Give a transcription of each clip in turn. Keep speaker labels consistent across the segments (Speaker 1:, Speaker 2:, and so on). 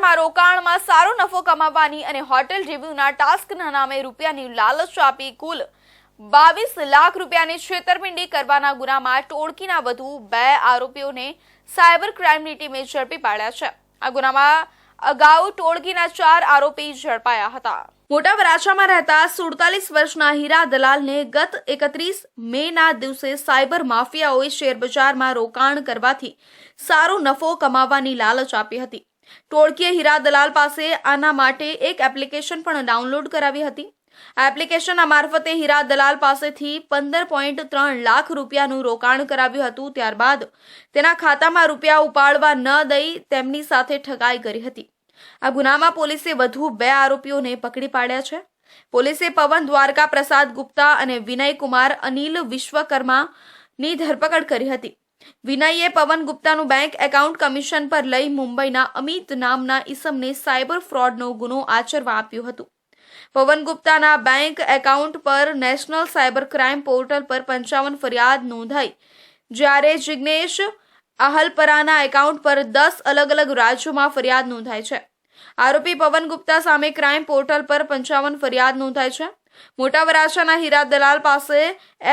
Speaker 1: શેરમાં રોકાણમાં સારો નફો કમાવવાની અને હોટેલ રિવ્યુના ટાસ્કના નામે રૂપિયાની લાલચ આપી કુલ 22 લાખ રૂપિયાની છેતરપિંડી કરવાના ગુનામાં ટોળકીના વધુ 2 આરોપીઓને સાયબર ક્રાઇમની ટીમે ઝડપી પાડ્યા છે। આ ગુનામાં અગાઉ ટોળકીના 4 આરોપી ઝડપાયા હતા। મોટા વરાછામાં રહેતા 47 વર્ષના હીરા દલાલને ગત 31 મેના દિવસે સાયબર માફિયાઓએ શેરબજારમાં રોકાણ કરવાથી સારો નફો કમાવવાની લાલચ આપી હતી। ટોળકીએ હીરા દલાલ પાસે આના માટે એક એપ્લિકેશન પણ ડાઉનલોડ કરાવી હતી। આ એપ્લિકેશનના મારફતે હીરા દલાલ પાસેથી 15.3 લાખ રૂપિયાનું રોકાણ કરાવ્યું હતું। ત્યારબાદ તેના ખાતામાં રૂપિયા ઉપાડવા ન દઈ તેમની સાથે ઠગાઈ કરી હતી। આ ગુનામાં પોલીસે વધુ 2 આરોપીઓને પકડી પાડ્યા છે। પોલીસે પવન દ્વારકા પ્રસાદ ગુપ્તા અને વિનય કુમાર અનિલ વિશ્વકર્માની ધરપકડ કરી હતી। વિનયે પવન ગુપ્તાનું બેંક એકાઉન્ટ કમિશન પર લઈ મુંબઈના અમિત નામના ઈસમને સાયબર ફ્રોડનો ગુનો આચરવા આપ્યું હતું। પવન ગુપ્તાના બેંક એકાઉન્ટ પર નેશનલ સાયબર ક્રાઇમ પોર્ટલ પર 55 ફરિયાદ નોંધાઈ, જ્યારે જિગ્નેશ આહલપરાના એકાઉન્ટ પર 10 અલગ-અલગ રાજ્યોમાં ફરિયાદ નોંધાઈ છે। આરોપી પવન ગુપ્તા સામે ક્રાઇમ પોર્ટલ પર 55 ફરિયાદ નોંધાઈ છે। મોટા વરાછાના હીરા દલાલ પાસે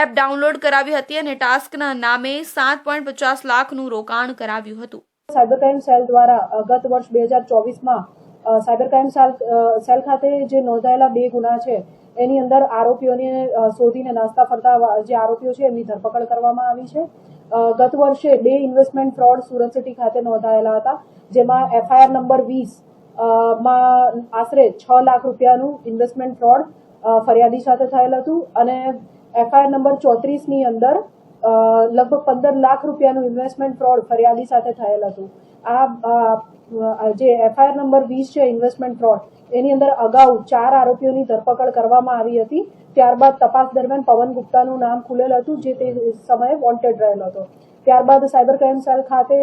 Speaker 1: એપ ડાઉનલોડ કરાવી હતી અને ટાસ્કના નામે 7.50 લાખનું રોકાણ કરાવ્યું હતું।
Speaker 2: સાયબર ક્રાઇમ સેલ દ્વારા ગત વર્ષ 2024માં સાયબર ક્રાઇમ સેલ ખાતે જે નોંધાયેલા 2 ગુના છે એની અંદર આરોપીઓને શોધીને નાસ્તા ફરતા જે આરોપીઓ છે એમની ધરપકડ કરવામાં આવી છે। ગત વર્ષે 2 ઇન્વેસ્ટમેન્ટ ફ્રોડ સુરત સિટી ખાતે નોંધાયેલા હતા, જેમાં FIR નંબર 20 માં આશરે 6 લાખ રૂપિયાનું ઇન્વેસ્ટમેન્ટ ફ્રોડ ફરિયાદી સાથે થયેલ હતું અને FIR નંબર 34 ની અંદર લગભગ 15 લાખ રૂપિયાનું ઇન્વેસ્ટમેન્ટ ફ્રોડ ફરિયાદી સાથે થયેલ હતું। આ જે FIR નંબર 20 છે ઇન્વેસ્ટમેન્ટ ફ્રોડ એની અંદર અગાઉ 4 આરોપીઓની ધરપકડ કરવામાં આવી હતી। ત્યારબાદ તપાસ દરમિયાન પવન ગુપ્તાનું નામ ખુલેલ હતું, જે તે સમયે વોન્ટેડ રહેલો હતો। ત્યારબાદ સાયબર ક્રાઇમ સેલ ખાતે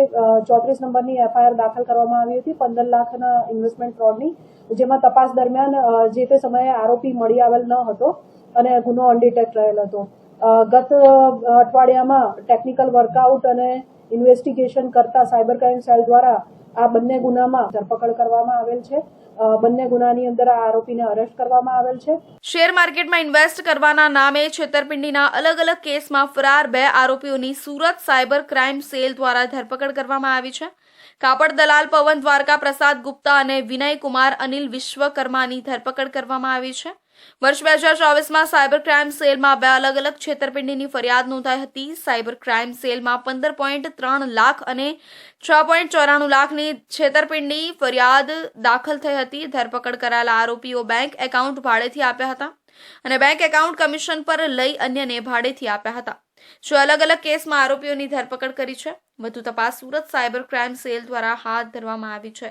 Speaker 2: 34 નંબરની FIR દાખલ કરવામાં આવી હતી 15 લાખના ઇન્વેસ્ટમેન્ટ ફ્રોડની, જેમાં તપાસ દરમિયાન જે તે સમયે આરોપી મળી આવેલ ન હતો અને ગુનો અનડિટેક્ટ રહેલ હતો। ગત અઠવાડિયામાં ટેકનિકલ વર્કઆઉટ અને ઇન્વેસ્ટિગેશન કરતા સાયબર ક્રાઇમ સેલ દ્વારા આ બંને ગુનામાં ધરપકડ કરવામાં આવેલ છે। બંને ગુનાની અંદર આ આરોપીને અરેસ્ટ કરવામાં આવેલ છે।
Speaker 1: શેર માર્કેટમાં ઇન્વેસ્ટ કરવાના નામે છેતરપિંડીના અલગ-અલગ કેસમાં ફરાર 2 આરોપીઓની સુરત સાયબર ક્રાઇમ સેલ દ્વારા ધરપકડ કરવામાં આવી છે। કાપડ દલાલ પવન દ્વારકા પ્રસાદ ગુપ્તા અને વિનય કુમાર અનિલ વિશ્વકર્માની ધરપકડ કરવામાં આવી છે। વર્ષ 2024માં સાયબર ક્રાઇમ સેલમાં 2 અલગ-અલગ છેતરપિંડીની ફરિયાદ નોંધાઈ હતી। સાયબર ક્રાઇમ સેલમાં 15.3 લાખ અને 6.94 લાખની છેતરપિંડી ફરિયાદ દાખલ થઈ હતી। ધરપકડ કરાયેલા આરોપીઓ બેંક એકાઉન્ટ ભાડેથી આપ્યા હતા અને બેંક એકાઉન્ટ કમિશન પર લઈ અન્યને ભાડેથી આપ્યા હતા। જો અલગ-અલગ કેસમાં આરોપીઓની ધરપકડ કરી છે। વધુ તપાસ સુરત સાયબર ક્રાઇમ સેલ દ્વારા હાથ ધરવામાં આવી છે।